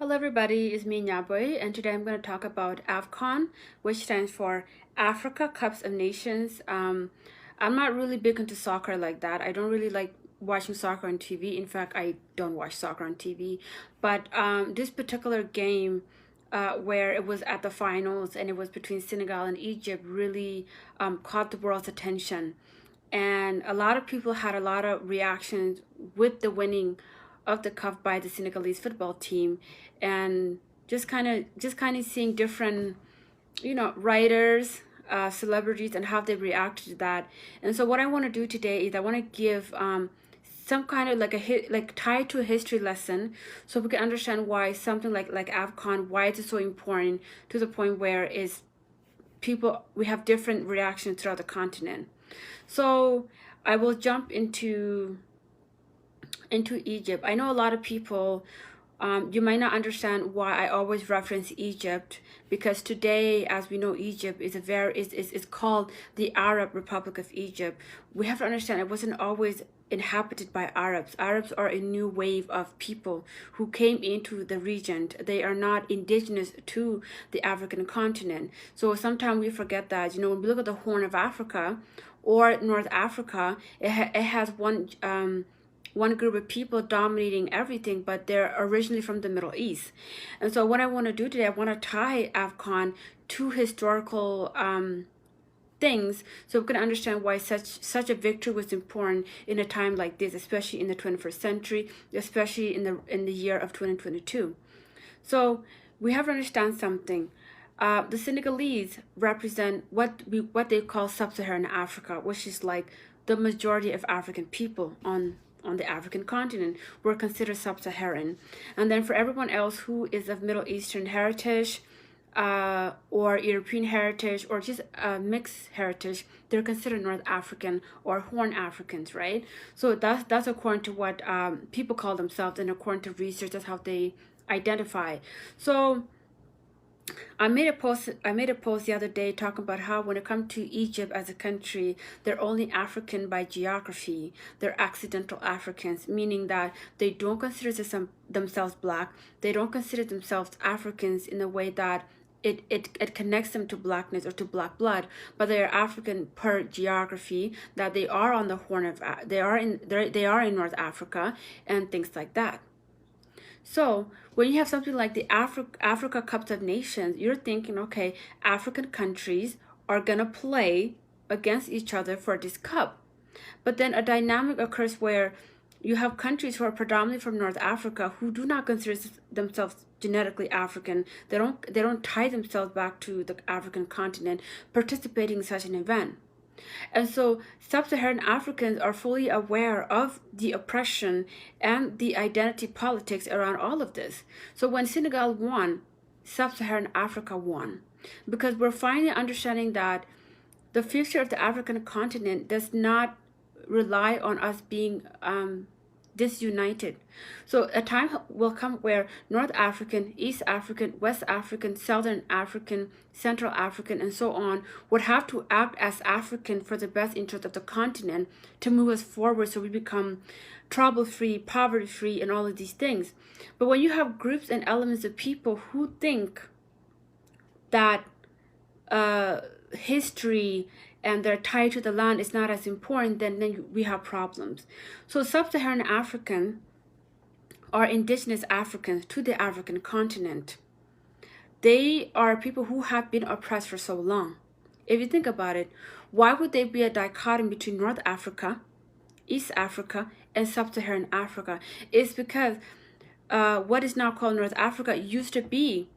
Hello everybody, it's me Nyaboy, and today I'm going to talk about AFCON, which stands for Africa Cups of Nations. I'm not really big into soccer like that. I don't really like watching soccer on TV. In fact, I don't watch soccer on TV. But this particular game, where it was at the finals and it was between Senegal and Egypt, really caught the world's attention. And a lot of people had a lot of reactions with the winning of the cup by the Senegalese football team, and just kind of seeing different, writers, celebrities, and how they reacted to that. And so what I want to do today is I want to give some kind of like like tied to a history lesson, so we can understand why something like AFCON, why it's so important, to the point where is people, we have different reactions throughout the continent. So I will jump into Egypt. I know a lot of people, you might not understand why I always reference Egypt, because today, as we know, Egypt is called the Arab Republic of Egypt. We have to understand it wasn't always inhabited by Arabs. Arabs are a new wave of people who came into the region. They are not indigenous to the African continent. So sometimes we forget that. When we look at the Horn of Africa or North Africa, it has one group of people dominating everything, but they're originally from the Middle East. And so what I want to do today, I want to tie AFCON to historical things, so we can understand why such a victory was important in a time like this, especially in the 21st century, especially in the year of 2022. So we have to understand something. The Senegalese represent what they call sub-Saharan Africa, which is like the majority of African people on the African continent were considered sub-Saharan. And then for everyone else who is of Middle Eastern heritage, or European heritage, or just mixed heritage, they're considered North African or Horn Africans, right? So that's according to what people call themselves, and according to research, that's how they identify. So I made a post the other day talking about how when it comes to Egypt as a country, they're only African by geography. They're accidental Africans, meaning that they don't consider themselves black. They don't consider themselves Africans in the way that it connects them to blackness or to black blood, but they are African per geography, that they are on the Horn of they are in North Africa and things like that. So when you have something like the Africa Cups of Nations, you're thinking, okay, African countries are gonna play against each other for this cup. But then a dynamic occurs where you have countries who are predominantly from North Africa who do not consider themselves genetically African. They don't tie themselves back to the African continent, participating in such an event. And so sub-Saharan Africans are fully aware of the oppression and the identity politics around all of this. So when Senegal won, sub-Saharan Africa won, because we're finally understanding that the future of the African continent does not rely on us being disunited. So a time will come where North African, East African, West African, Southern African, Central African, and so on would have to act as African for the best interest of the continent to move us forward, so we become trouble-free, poverty-free, and all of these things. But when you have groups and elements of people who think that history and they're tied to the land is not as important, then we have problems. So sub-Saharan African are indigenous Africans to the African continent. They are people who have been oppressed for so long. If you think about it, why would there be a dichotomy between North Africa, East Africa, and sub-Saharan Africa? It's because what is now called North Africa used to be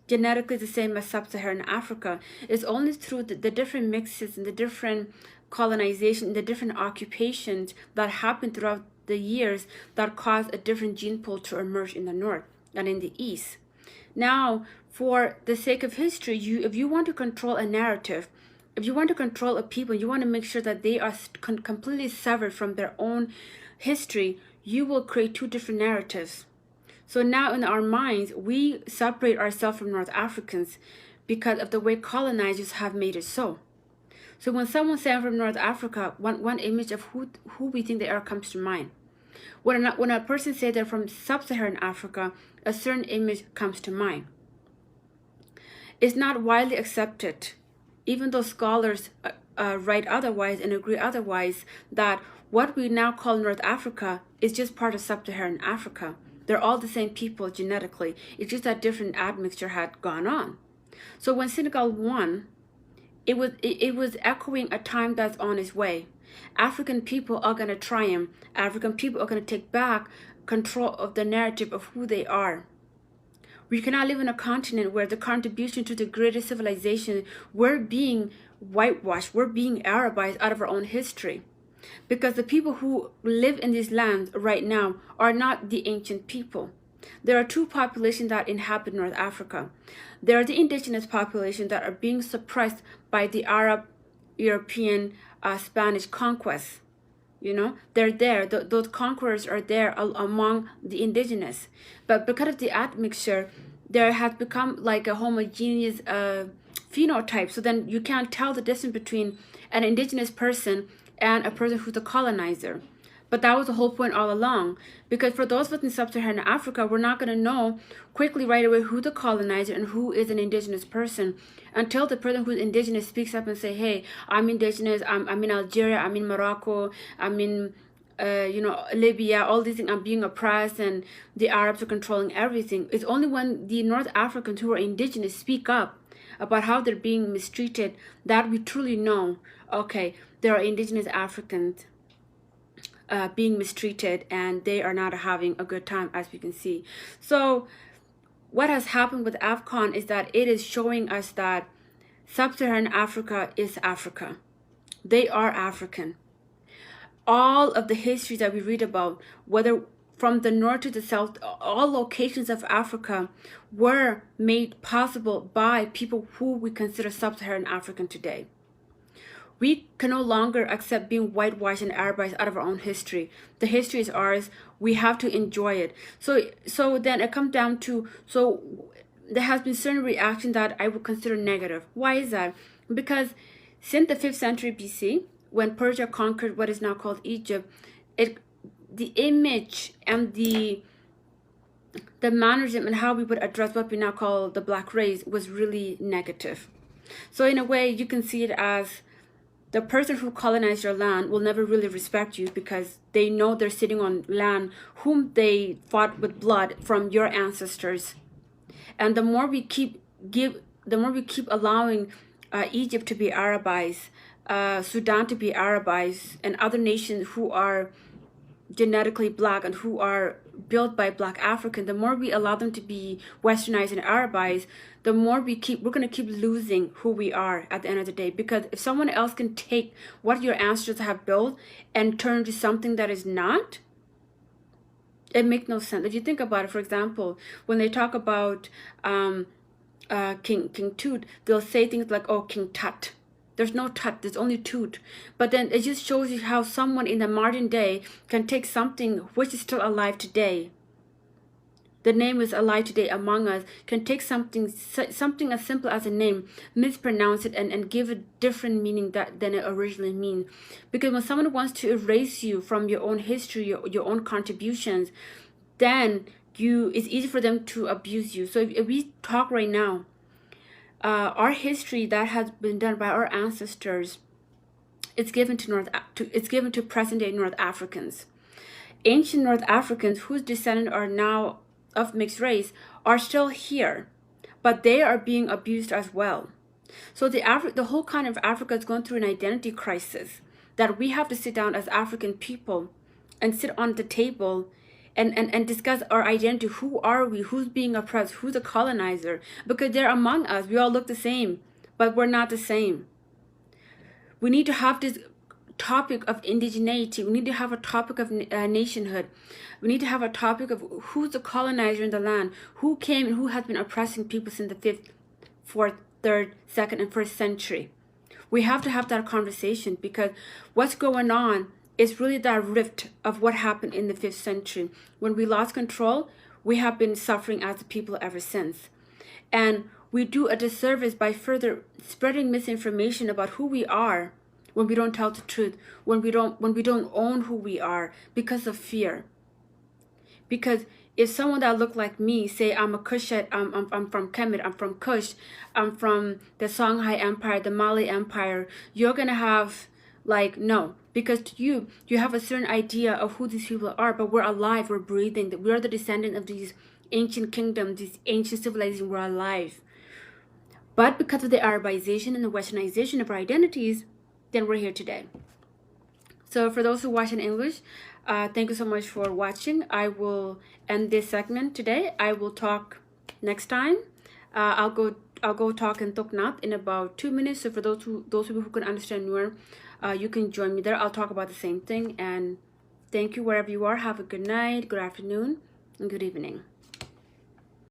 genetically the same as sub-Saharan Africa. It's only through the different mixes and the different colonization, the different occupations that happened throughout the years that caused a different gene pool to emerge in the north and in the east. Now, for the sake of history, if you want to control a narrative, if you want to control a people, you want to make sure that they are completely severed from their own history, you will create two different narratives. So now in our minds, we separate ourselves from North Africans because of the way colonizers have made it so. So when someone says I'm from North Africa, one image of who we think they are comes to mind. When a person says they're from sub-Saharan Africa, a certain image comes to mind. It's not widely accepted, even though scholars write otherwise and agree otherwise, that what we now call North Africa is just part of sub-Saharan Africa. They're all the same people genetically. It's just that different admixture had gone on. So when Senegal won, it was echoing a time that's on its way. African people are going to triumph. African people are going to take back control of the narrative of who they are. We cannot live in a continent where the contribution to the greater civilization, we're being whitewashed, we're being Arabized out of our own history. Because the people who live in these lands right now are not the ancient people. There are two populations that inhabit North Africa. There are the indigenous population that are being suppressed by the Arab, European, Spanish conquest. You know, they're there. Those conquerors are there among the indigenous. But because of the admixture, there has become like a homogeneous phenotype. So then you can't tell the difference between an indigenous person and a person who's a colonizer. But that was the whole point all along. Because for those within sub-Saharan Africa, we're not going to know quickly right away who the colonizer and who is an indigenous person until the person who's indigenous speaks up and say, hey, I'm indigenous, I'm in Algeria, I'm in Morocco, I'm in Libya, all these things, I'm being oppressed and the Arabs are controlling everything. It's only when the North Africans who are indigenous speak up about how they're being mistreated that we truly know, okay, there are indigenous Africans being mistreated and they are not having a good time, as we can see. So what has happened with AFCON is that it is showing us that sub-Saharan Africa is Africa. They are African. All of the histories that we read about, whether from the north to the south, all locations of Africa were made possible by people who we consider sub-Saharan African today. We can no longer accept being whitewashed and Arabized out of our own history. The history is ours. We have to enjoy it. So then it comes down to, so there has been certain reaction that I would consider negative. Why is that? Because since the 5th century BC, when Persia conquered what is now called Egypt, the image and the mannerism and how we would address what we now call the black race was really negative. So in a way, you can see it as the person who colonized your land will never really respect you because they know they're sitting on land whom they fought with blood from your ancestors. And the more we keep allowing Egypt to be Arabized, Sudan to be Arabized, and other nations who are genetically black and who are built by black African, the more we allow them to be westernized and Arabized, the more we're going to keep losing who we are at the end of the day. Because if someone else can take what your ancestors have built and turn into something that is not, it makes no sense. If you think about it, for example, when they talk about King Tut, they'll say things like, oh, King Tut. There's no Tut, there's only Tut. But then it just shows you how someone in the modern day can take something which is still alive today. The name is alive today among us, can take something as simple as a name, mispronounce it, and give a different meaning than it originally means. Because when someone wants to erase you from your own history, your own contributions, then it's easy for them to abuse you. So if we talk right now, our history that has been done by our ancestors, it's given to present day North Africans. Ancient North Africans whose descendants are now of mixed race are still here, but they are being abused as well. So the whole kind of Africa is going through an identity crisis that we have to sit down as African people and sit on the table and discuss our identity. Who are we? Who's being oppressed? Who's the colonizer? Because they're among us. We all look the same, but we're not the same. We need to have this topic of indigeneity. We need to have a topic of nationhood. We need to have a topic of who's the colonizer in the land, who came and who has been oppressing people since the 5th, 4th, 3rd, 2nd, and 1st century. We have to have that conversation because what's going on is really that rift of what happened in the 5th century. When we lost control, we have been suffering as a people ever since. And we do a disservice by further spreading misinformation about who we are when we don't tell the truth, when we don't own who we are because of fear. Because if someone that look like me say I'm a Kushite, I'm from Kemet, I'm from Kush, I'm from the Songhai Empire, the Mali Empire, you're gonna have like, no, because to you have a certain idea of who these people are, but we're alive, we're breathing, we are the descendant of these ancient kingdoms, these ancient civilizations, we're alive. But because of the Arabization and the Westernization of our identities, then we're here today. So for those who watch in English, thank you so much for watching. I will end this segment today. I will talk next time. I'll go talk in Toknat in about 2 minutes. So for those people who can understand Nuer, you can join me there. I'll talk about the same thing. And thank you wherever you are. Have a good night, good afternoon, and good evening.